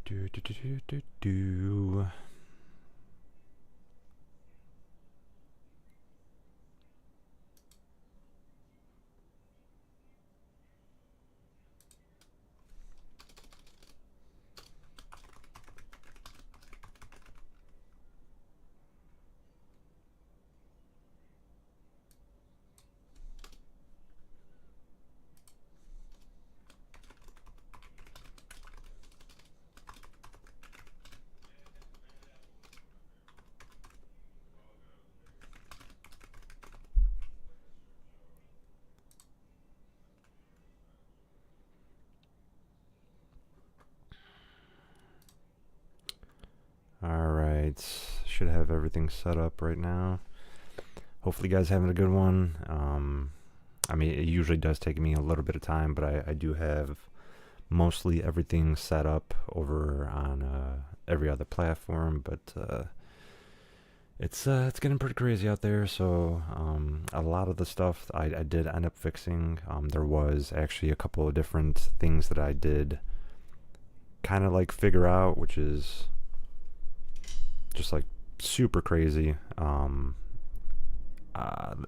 Do, do, do, do, do, do. Alright, should have everything set up right now. Hopefully you guys having a good one. I mean, it usually does take me a little bit of time, but I do have mostly everything set up over on every other platform, but it's getting pretty crazy out there. So a lot of the stuff I did end up fixing. There was actually a couple of different things that I did kind of like figure out, which is just like super crazy.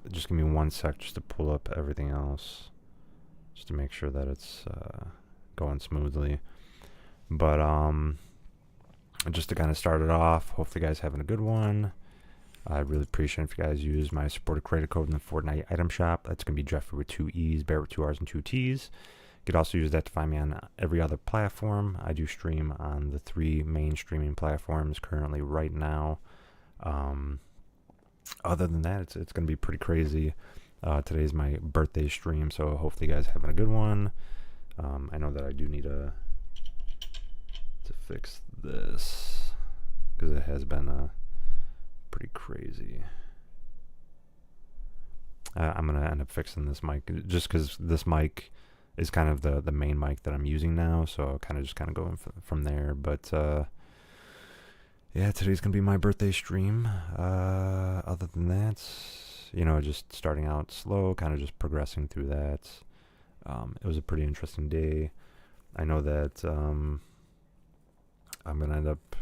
Just give me one sec just to pull up everything else, just to make sure that it's going smoothly. But just to kind of start it off, hopefully you guys having a good one. I really appreciate if you guys use my supported creator code in the Fortnite item shop. That's going to be Jeffrey with 2 E's, Barrett with 2 R's and 2 T's. You could also use that to find me on every other platform. I do stream on the 3 main streaming platforms currently right now. Other than that, it's going to be pretty crazy. Today's my birthday stream, so hopefully you guys having a good one. I know that I do need to fix this because it has been pretty crazy. I'm going to end up fixing this mic just because this mic is kind of the main mic that I'm using now, so kind of just going from there. But yeah, today's gonna be my birthday stream. Other than that, just starting out slow, kind of just progressing through that. It was a pretty interesting day. I know that I'm gonna end up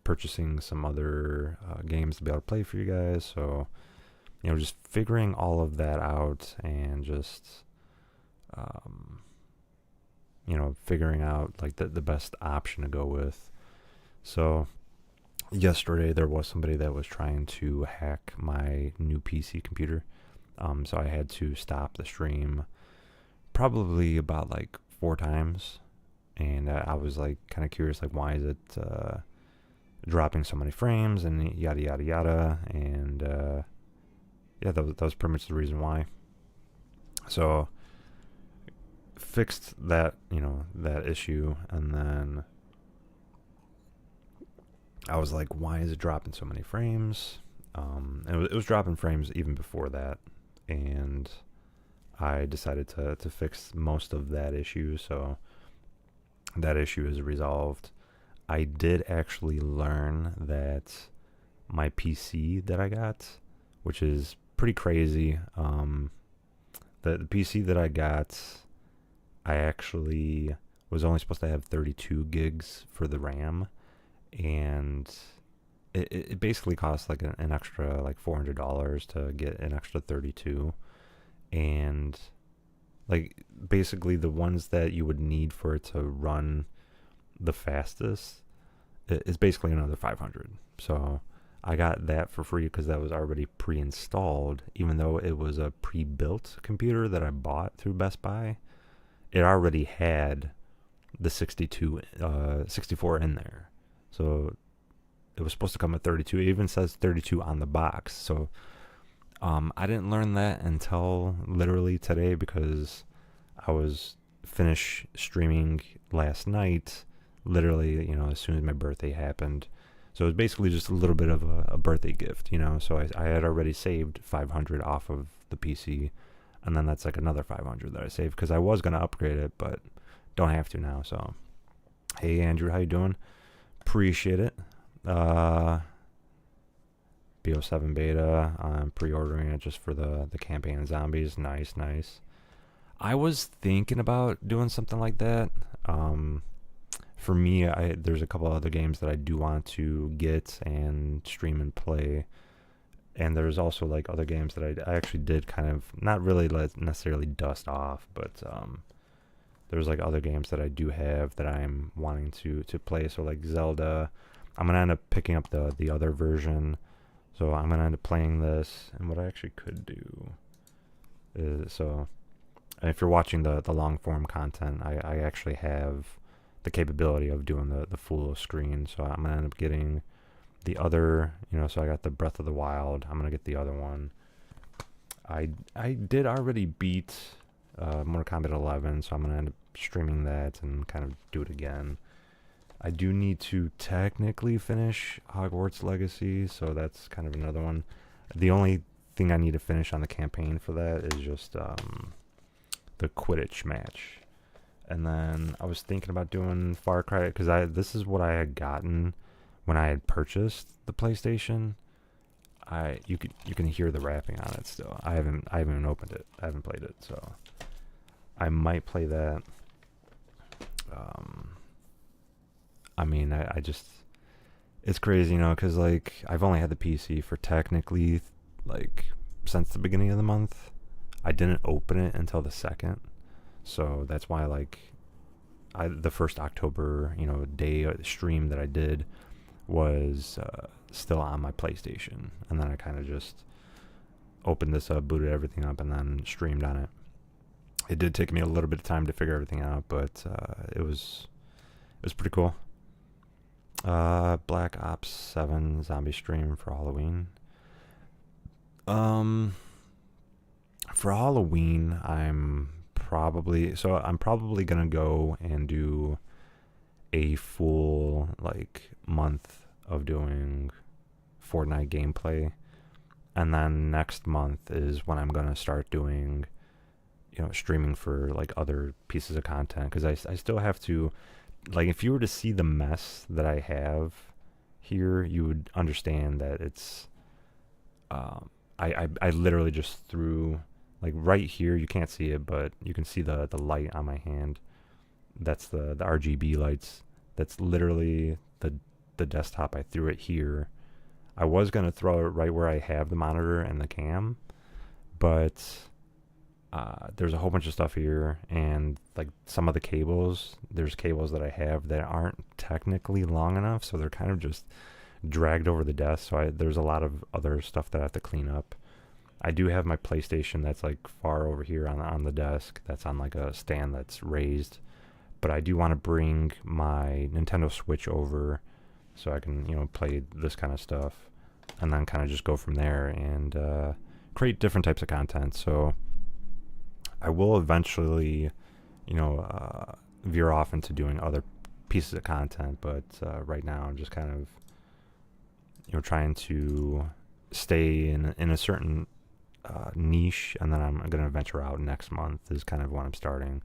purchasing some other games to be able to play for you guys, so just figuring all of that out and just figuring out like the best option to go with. So yesterday there was somebody that was trying to hack my new PC computer, so I had to stop the stream probably about like 4 times, and I was like kind of curious, like, why is it dropping so many frames and yada yada yada, and yeah, that was pretty much the reason why. So fixed that that issue, and then I was like, why is it dropping so many frames? It was dropping frames even before that, and I decided to fix most of that issue, so that issue is resolved. I did actually learn that my PC that I got, which is pretty crazy, the PC that I got, I actually was only supposed to have 32 gigs for the RAM, and it basically costs like an extra like $400 to get an extra 32, and like basically the ones that you would need for it to run the fastest is basically another 500. So I got that for free because that was already pre-installed, even though it was a pre-built computer that I bought through Best Buy. It already had the 64 in there. So it was supposed to come at 32. It even says 32 on the box. So I didn't learn that until literally today, because I was finished streaming last night, literally, as soon as my birthday happened. So it was basically just a little bit of a birthday gift, So I had already saved 500 off of the PC, and then that's like another 500 that I saved because I was going to upgrade it, but don't have to now. So, hey, Andrew, how you doing? Appreciate it. BO7 beta, I'm pre-ordering it just for the campaign and zombies. Nice. I was thinking about doing something like that. for me, there's a couple other games that I do want to get and stream and play. And there's also like other games that I actually did kind of not really necessarily dust off, but there's like other games that I do have that I'm wanting to play. So like Zelda, I'm gonna end up picking up the other version. So I'm gonna end up playing this. And what I actually could do is, so if you're watching the long form content, I actually have the capability of doing the full screen. So I'm gonna end up getting the other, so I got the Breath of the Wild. I'm gonna get the other one. I did already beat Mortal Kombat 11, so I'm gonna end up streaming that and kind of do it again. I do need to technically finish Hogwarts Legacy, so that's kind of another one. The only thing I need to finish on the campaign for that is just the Quidditch match. And then I was thinking about doing Far Cry, because this is what I had gotten when I had purchased the PlayStation. You can hear the rapping on it still. I haven't even opened it. I haven't played it, so I might play that. I mean, I just, it's crazy, because like I've only had the PC for technically like since the beginning of the month. I didn't open it until the 2nd, so that's why like the first October day stream that I did was still on my PlayStation, and then I kind of just opened this up, booted everything up, and then streamed on it. It did take me a little bit of time to figure everything out, but it was pretty cool. Black Ops 7 zombie stream for Halloween. For Halloween, I'm probably gonna go and do a full like month of doing Fortnite gameplay, and then next month is when I'm gonna start doing streaming for like other pieces of content, because I still have to, like, if you were to see the mess that I have here, you would understand that it's I literally just threw, like, right here, you can't see it, but you can see the light on my hand. That's the RGB lights. That's literally the desktop. I threw it here. I was going to throw it right where I have the monitor and the cam, but there's a whole bunch of stuff here, and like some of the cables, there's cables that I have that aren't technically long enough, so they're kind of just dragged over the desk. So there's a lot of other stuff that I have to clean up. I do have my PlayStation that's like far over here on the desk, that's on like a stand that's raised, but I do want to bring my Nintendo Switch over so I can play this kind of stuff, and then kind of just go from there and create different types of content. So I will eventually veer off into doing other pieces of content, but right now I'm just kind of trying to stay in a certain niche, and then I'm going to venture out next month is kind of when I'm starting.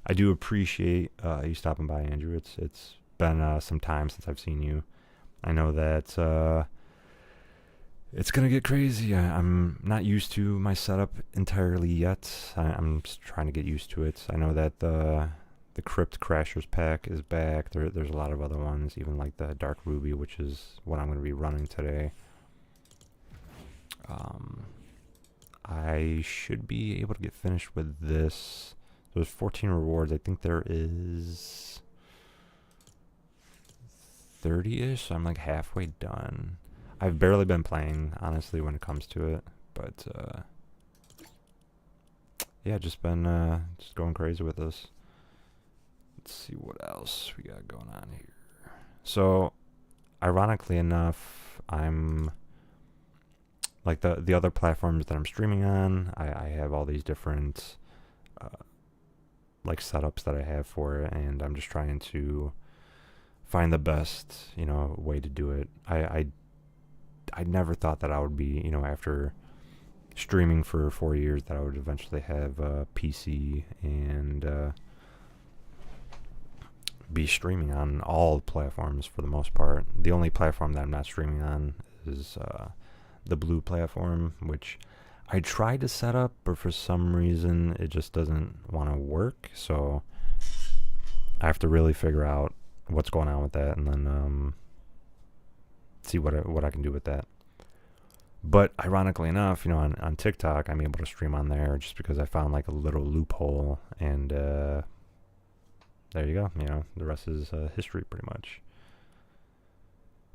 I do appreciate you stopping by, Andrew. It's been some time since I've seen you. I know that it's going to get crazy. I'm not used to my setup entirely yet. I'm just trying to get used to it. I know that the Crypt Crashers pack is back. There's a lot of other ones, even like the Dark Ruby, which is what I'm going to be running today. I should be able to get finished with this. There's 14 rewards. I think there is 30-ish, so I'm like halfway done. I've barely been playing, honestly, when it comes to it, but yeah, just been just going crazy with this. Let's see what else we got going on here. So, ironically enough, I'm like the other platforms that I'm streaming on, I have all these different like setups that I have for it, and I'm just trying to find the best way to do it. I never thought that I would be after streaming for 4 years that I would eventually have a PC and be streaming on all platforms for the most part. The only platform that I'm not streaming on is the Blue platform, which I tried to set up, but for some reason it just doesn't want to work. So I have to really figure out what's going on with that, and then see what I can do with that. But ironically enough, on TikTok, I'm able to stream on there just because I found like a little loophole, and there you go. The rest is history pretty much.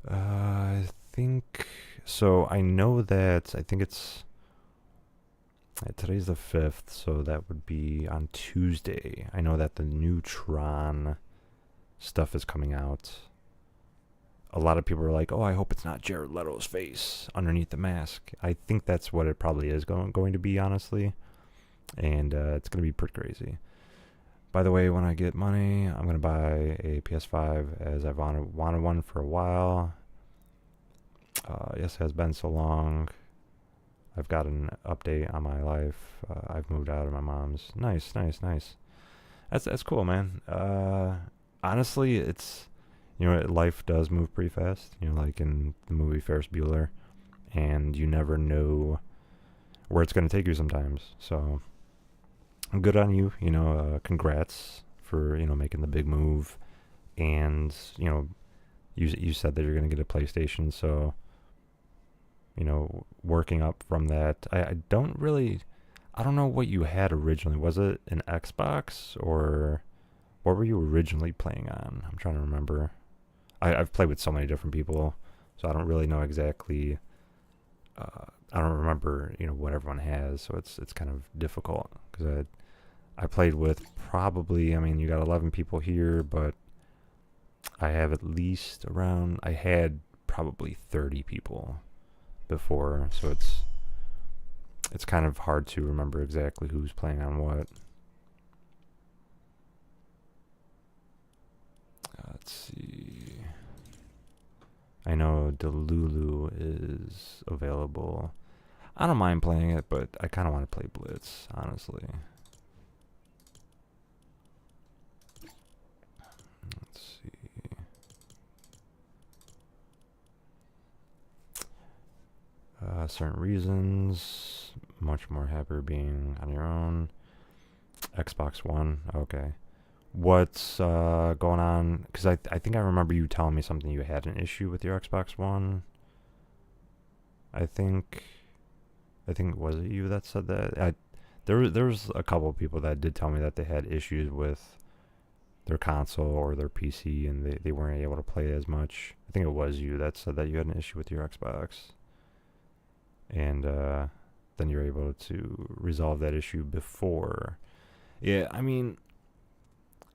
I think so. I know that I think it's today's the 5th, so that would be on Tuesday. I know that the new Tron stuff is coming out. A lot of people are like, "Oh, I hope it's not Jared Leto's face underneath the mask." I think that's what it probably is going to be, honestly, and it's going to be pretty crazy. By the way, when I get money, I'm going to buy a PS5, as I've wanted one for a while. Yes, it has been so long. I've got an update on my life. I've moved out of my mom's. Nice. That's cool, man. Honestly, it's, life does move pretty fast. Like in the movie Ferris Bueller, and you never know where it's going to take you sometimes. So, good on you. Congrats for making the big move, and you said that you're going to get a PlayStation. So, working up from that, I don't know what you had originally. Was it an Xbox, or what were you originally playing on? I'm trying to remember. I've played with so many different people, so I don't really know exactly. I don't remember, what everyone has, so it's kind of difficult, because I played with probably, you got 11 people here, but I have at least I had probably 30 people before, so it's kind of hard to remember exactly who's playing on what. Let's see. I know Delulu is available. I don't mind playing it, but I kind of want to play Blitz, honestly. Let's see. Certain reasons. Much more happier being on your own. Xbox One. Okay. What's going on? Because I think I remember you telling me something. You had an issue with your Xbox One. I think was it you that said that? There was a couple of people that did tell me that they had issues with their console or their PC, and they weren't able to play as much. I think it was you that said that you had an issue with your Xbox, and then you're able to resolve that issue before. Yeah,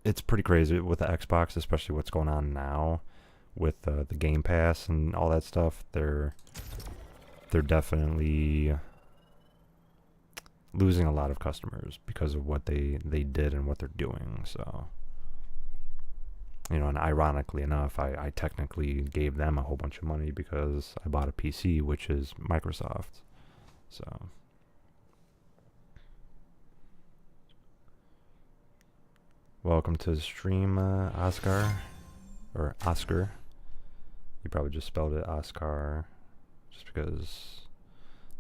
it's pretty crazy with the Xbox, especially what's going on now with the Game Pass and all that stuff. They're definitely losing a lot of customers because of what they did and what they're doing. So, and ironically enough, I technically gave them a whole bunch of money because I bought a PC, which is Microsoft. So, welcome to the stream, Oscar. Or Oscar. You probably just spelled it Oscar just because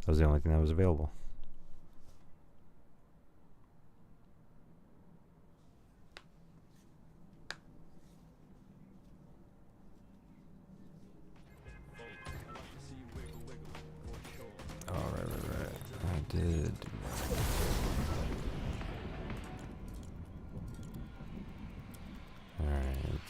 that was the only thing that was available. Right. I did. Alright.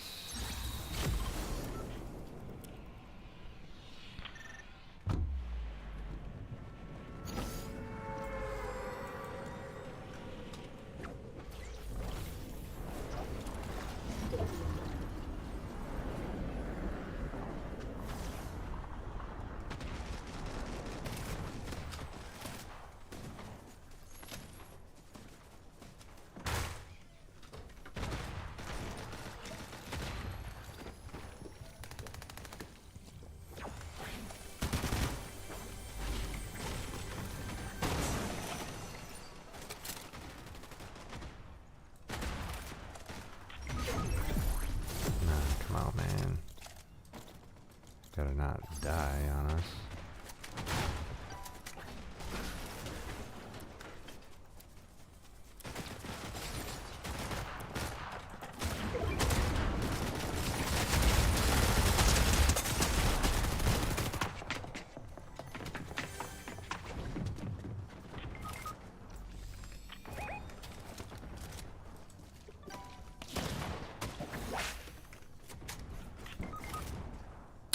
Come on, man. Gotta not die on us.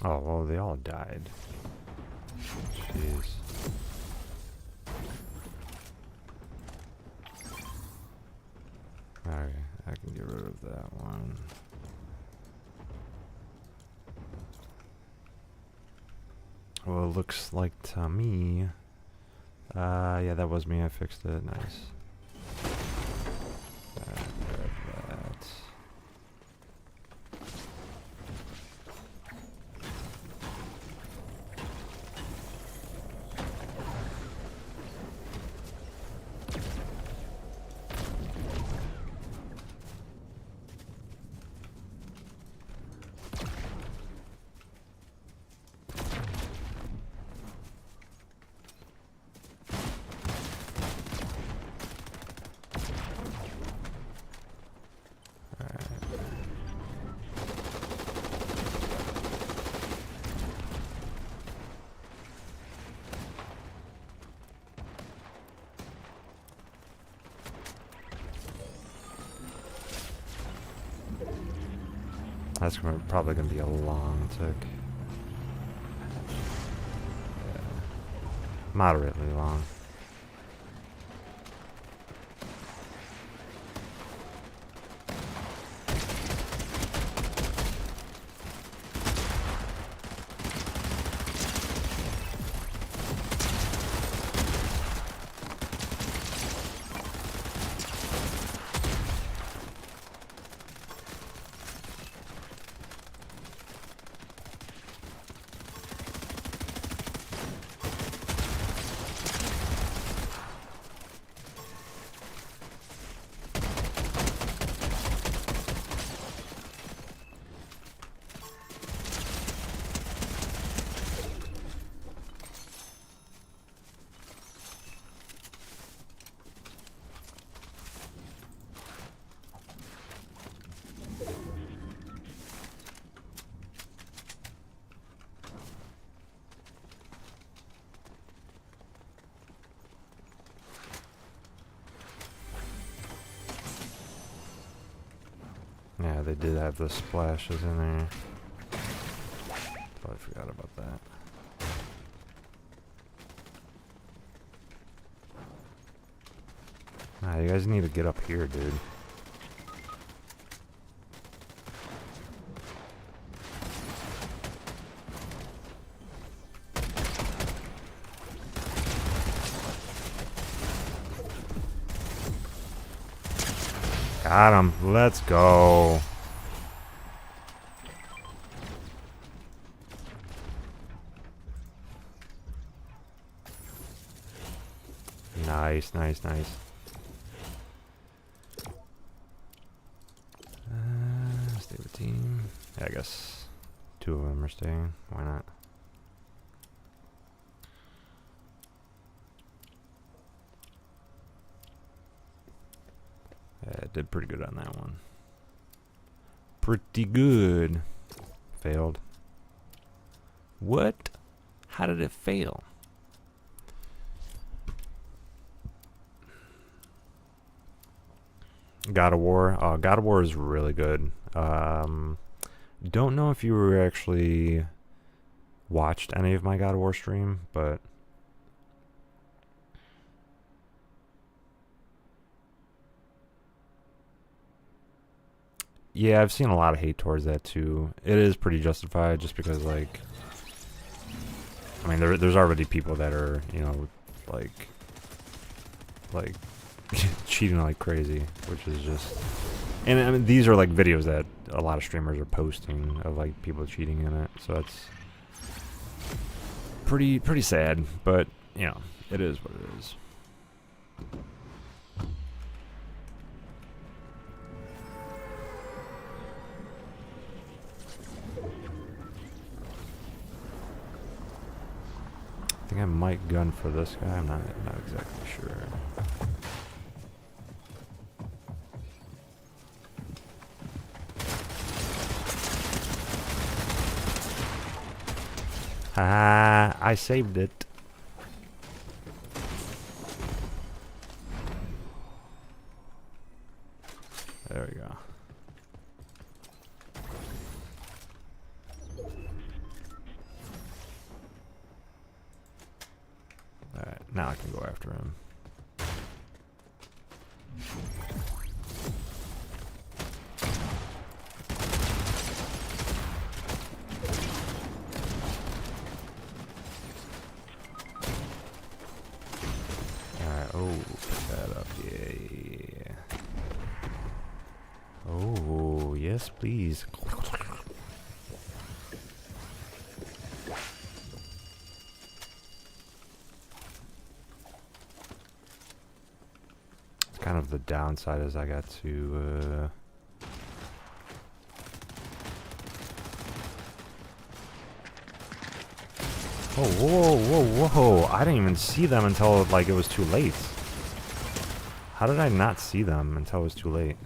Oh, well, they all died. Jeez. Alright, I can get rid of that one. Well, it looks like to me... yeah, that was me. I fixed it. Nice. That. That's probably going to be a long tick. Yeah. Moderately long. Yeah, they did have the splashes in there. Totally forgot about that. Nah, you guys need to get up here, dude. Got him. Let's go. Nice, nice, nice. Stay with team. Yeah, I guess 2 of them are staying. Why not? Yeah, it did pretty good on that one. Pretty good. Failed. What? How did it fail? God of War. God of War is really good. Don't know if you were actually watched any of my God of War stream, but yeah, I've seen a lot of hate towards that too. It is pretty justified, just because, like, I mean, there's already people that are, you know, like cheating like crazy, which is just, and I mean, these are like videos that a lot of streamers are posting of like people cheating in it, so it's pretty sad, but you know, it is what it is. I think I might gun for this guy. I'm not exactly sure. Ah, I saved it. There we go. now I can go after him. Alright, oh, pick that up, yeah. Oh, yes, please. Kind of the downside is I got to oh, whoa, whoa, whoa. I didn't even see them until like it was too late. How did I not see them until it was too late?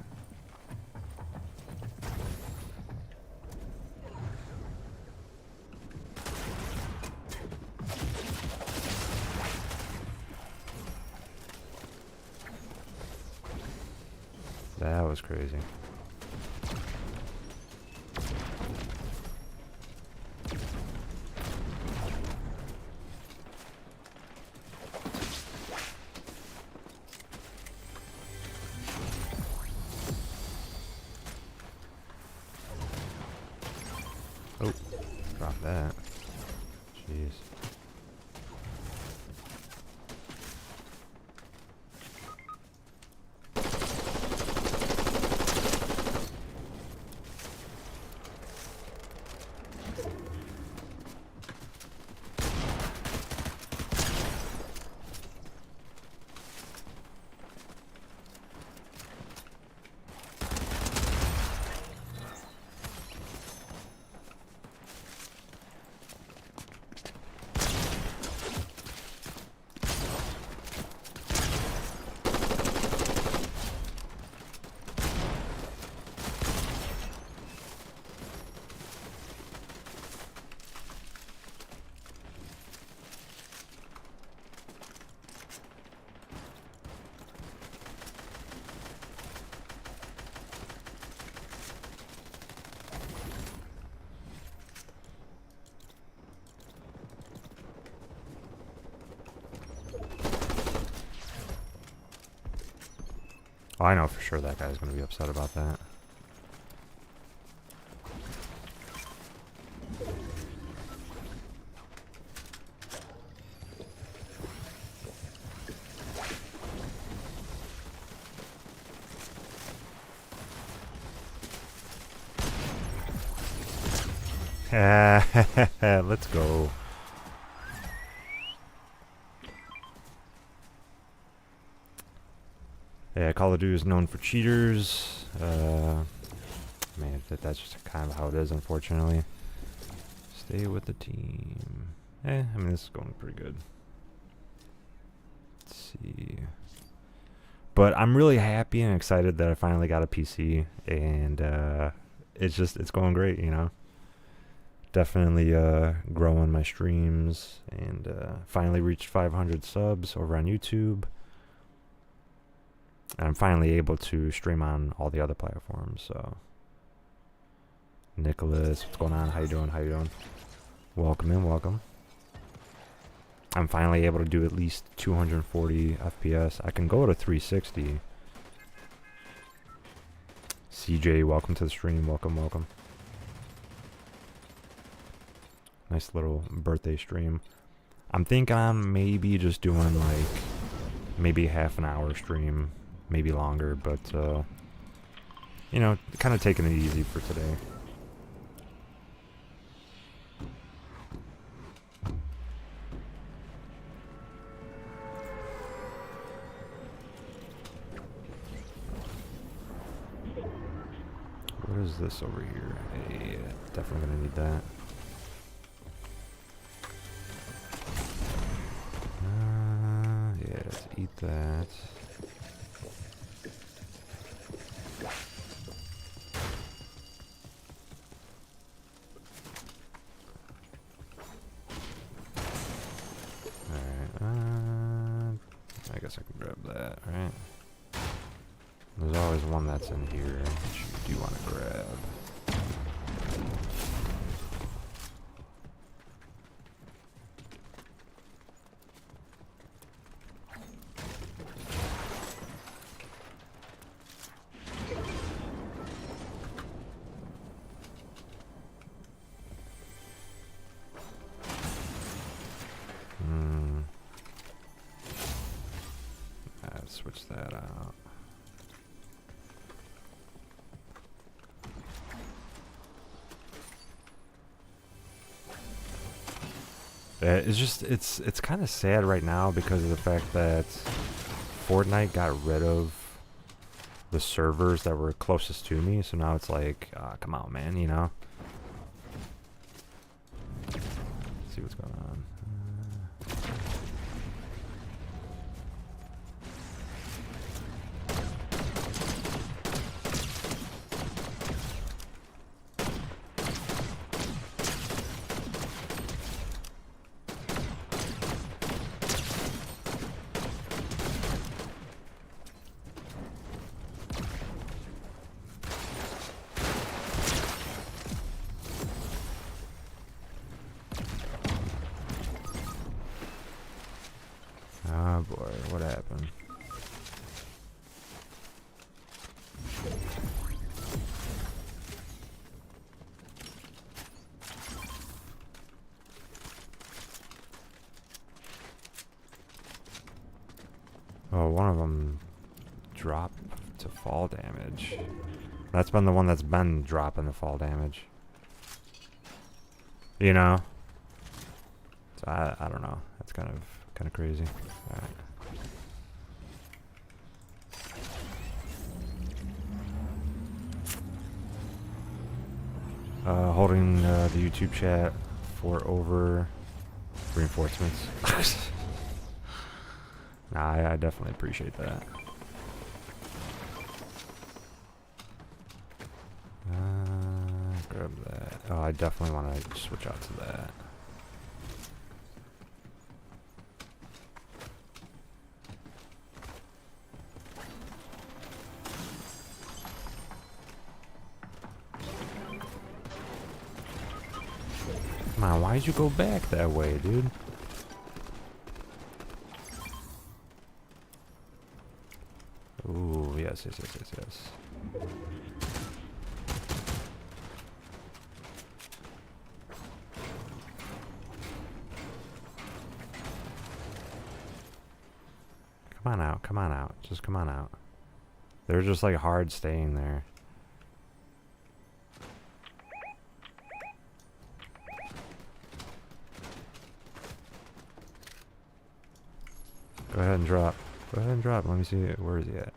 That was crazy. Oh, drop that. Jeez. Oh, I know for sure that guy's going to be upset about that. Let's go. Yeah, Call of Duty is known for cheaters. Man, that's just kind of how it is, unfortunately. Stay with the team. I mean, this is going pretty good. Let's see. But I'm really happy and excited that I finally got a PC, and it's going great, you know. Definitely growing my streams, and finally reached 500 subs over on YouTube. And I'm finally able to stream on all the other platforms, so. Nicholas, what's going on? How you doing? How you doing? Welcome in, welcome. I'm finally able to do at least 240 FPS. I can go to 360. CJ, welcome to the stream. Welcome, welcome. Nice little birthday stream. I'm thinking I'm maybe just doing like maybe half an hour stream, maybe longer, but you know, kind of taking it easy for today. What is this over here? Hey, definitely gonna need that. Yeah, let's eat that. Alright, I guess I can grab that, right? There's always one that's in here that you do want to grab. switch that out. It's just it's kind of sad right now because of the fact that Fortnite got rid of the servers that were closest to me, so now it's like, come on, man, you know. Let's see what's going on. Oh boy, what happened? Oh, one of them dropped to fall damage. That's been the one that's been dropping the fall damage. You know? So I don't know. That's kind of crazy. Alright. Holding the YouTube chat for over reinforcements. Nah, I definitely appreciate that. Grab that. Oh, I definitely want to switch out to that. Come on, why'd you go back that way, dude? Ooh, yes. Come on out. Just come on out. They're just like hard staying there. Go ahead and drop. Go ahead and drop. Let me see. Where is he at?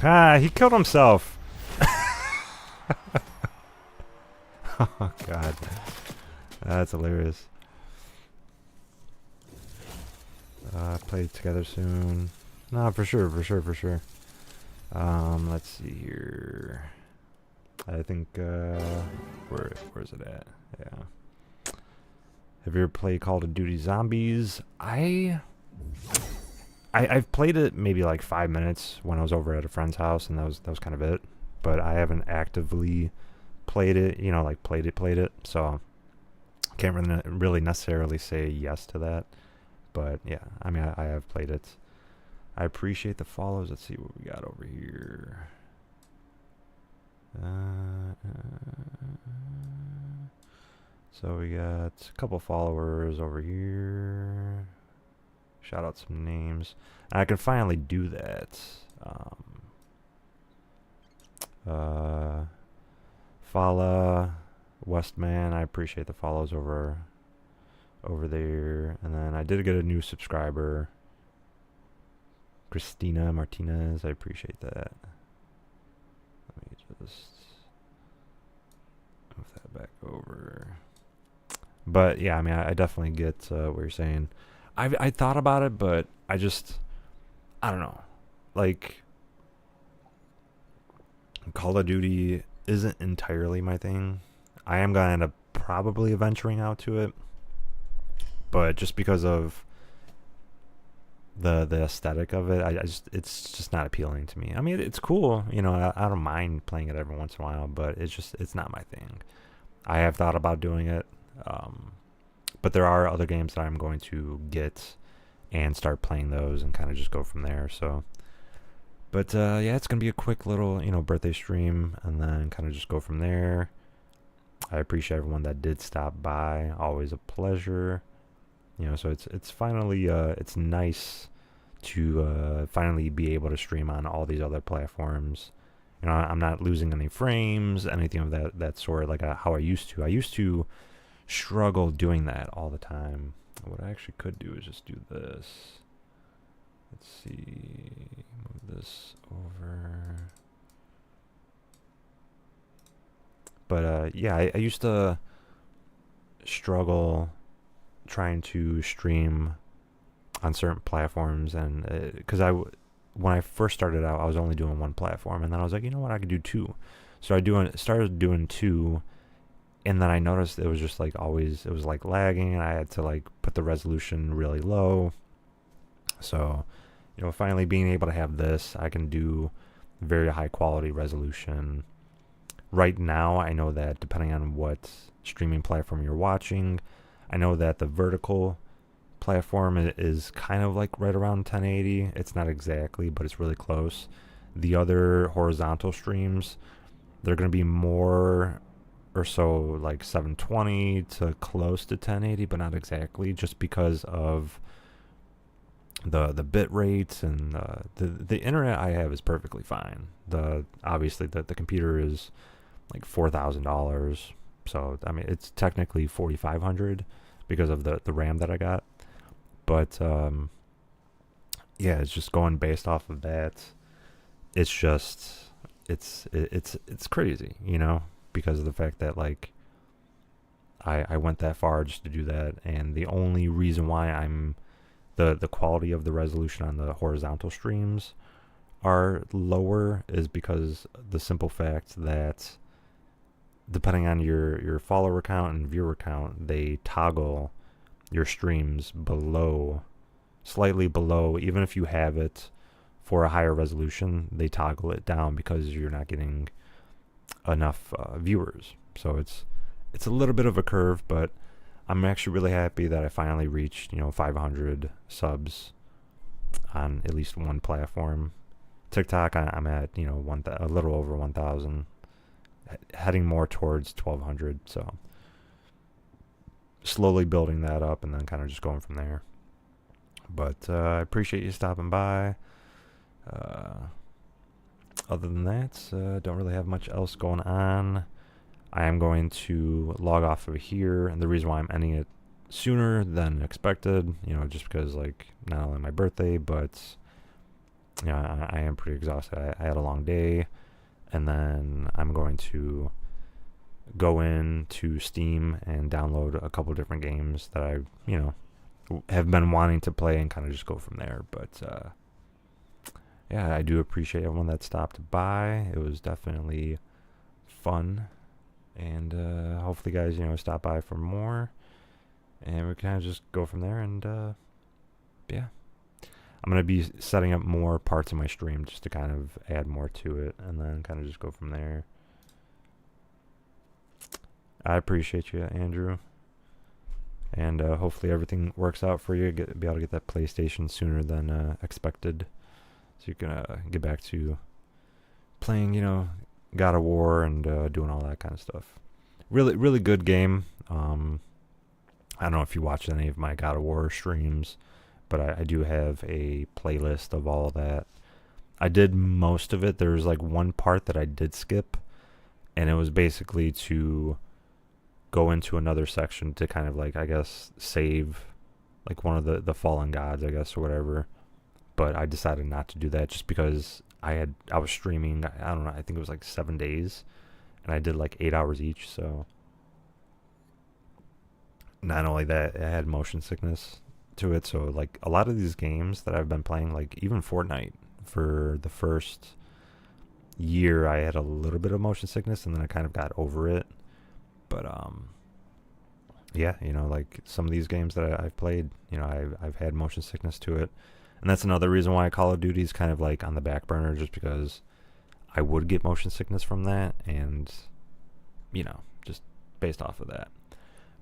Ah, he killed himself. Oh god, that's hilarious. Play together soon. No, for sure. Let's see here. I think where's it at? Yeah. Have you ever played Call of Duty Zombies? I've played it maybe like 5 minutes when I was over at a friend's house, and that was kind of it. But I haven't actively played it, you know, like played it. So can't really necessarily say yes to that. But yeah, I mean, I have played it. I appreciate the follows. Let's see what we got over here. So we got a couple followers over here. Shout out some names. And I can finally do that. Fala, Westman, I appreciate the follows over there. And then I did get a new subscriber. Christina Martinez, I appreciate that. Let me just move that back over. But yeah, I mean, I definitely get what you're saying. I thought about it, but I don't know. Like, Call of Duty isn't entirely my thing. I am going to end up probably venturing out to it. But just because of the aesthetic of it. I just it's just not appealing to me. I mean, it's cool, you know. I don't mind playing it every once in a while, but it's not my thing. I have thought about doing it, but there are other games that I'm going to get and start playing those and kind of just go from there. So, but yeah, it's gonna be a quick little birthday stream, and then kind of just go from there. I appreciate everyone that did stop by. Always a pleasure. So it's finally it's nice to finally be able to stream on all these other platforms. I'm not losing any frames, anything of that sort, like how I used to. I used to struggle doing that all the time. What I actually could do is just do this. Let's see, move this over. But yeah, I used to struggle trying to stream on certain platforms, and because when I first started out, I was only doing one platform, and then I was like, you know what, I could do two. So I started doing two, and then I noticed it was just like always, it was like lagging, and I had to like put the resolution really low. So, finally being able to have this, I can do very high quality resolution. Right now, I know that depending on what streaming platform you're watching, I know that the vertical platform is kind of like right around 1080. It's not exactly, but it's really close. The other horizontal streams, they're going to be more or so like 720 to close to 1080, but not exactly, just because of the bit rates, and the internet I have is perfectly fine. Obviously the computer is like $4,000, so I mean it's technically 4,500 because of the RAM that I got. But yeah, it's just going based off of that. It's just it's crazy, because of the fact that like I went that far just to do that, and the only reason why I'm the quality of the resolution on the horizontal streams are lower is because the simple fact that depending on your follower count and viewer count, they toggle your streams slightly below. Even if you have it for a higher resolution, they toggle it down because you're not getting enough viewers. So it's a little bit of a curve, but I'm actually really happy that I finally reached 500 subs on at least one platform. TikTok, I'm at a little over 1,000, heading more towards 1,200. So slowly building that up, and then kind of just going from there. But I appreciate you stopping by. Other than that, don't really have much else going on. I am going to log off of here, and the reason why I'm ending it sooner than expected, just because like not only my birthday, but I am pretty exhausted. I had a long day, and then I'm going to go into Steam and download a couple different games that I have been wanting to play, and kind of just go from there. But yeah, I do appreciate everyone that stopped by. It was definitely fun. And hopefully guys stop by for more, and we kind of just go from there. And yeah, I'm going to be setting up more parts of my stream just to kind of add more to it, and then kind of just go from there. I appreciate you, Andrew, and hopefully everything works out for you. Be able to get that PlayStation sooner than expected, so you can get back to playing God of War and doing all that kind of stuff. Really, really good game. I don't know if you watched any of my God of War streams, but I do have a playlist of all of that. I did most of it. There was like one part that I did skip, and it was basically to go into another section to kind of like, I guess, save like one of the fallen gods, I guess, or whatever. But I decided not to do that just because I was streaming, I don't know, I think it was like 7 days, and I did like 8 hours each. So not only that, I had motion sickness to it. So like a lot of these games that I've been playing, like even Fortnite, for the first year I had a little bit of motion sickness, and then I kind of got over it. But yeah, like some of these games that I've played, I've had motion sickness to it. And that's another reason why Call of Duty is kind of like on the back burner, just because I would get motion sickness from that, and just based off of that.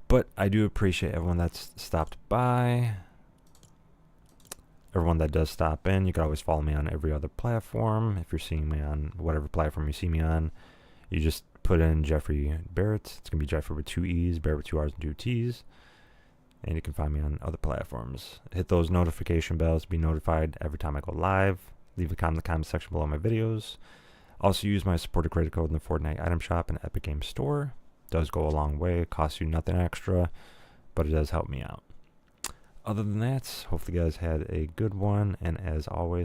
But I do appreciate everyone that's stopped by. Everyone that does stop in, you can always follow me on every other platform. If you're seeing me on whatever platform you see me on, you just put in Jeffrey Barrett. It's going to be Jeffrey with 2 E's, Barrett with 2 R's and 2 T's. And you can find me on other platforms. Hit those notification bells to be notified every time I go live. Leave a comment in the comment section below my videos. Also use my supported credit code in the Fortnite item shop and Epic Games Store. It does go a long way. It costs you nothing extra, but it does help me out. Other than that, hopefully you guys had a good one, and as always,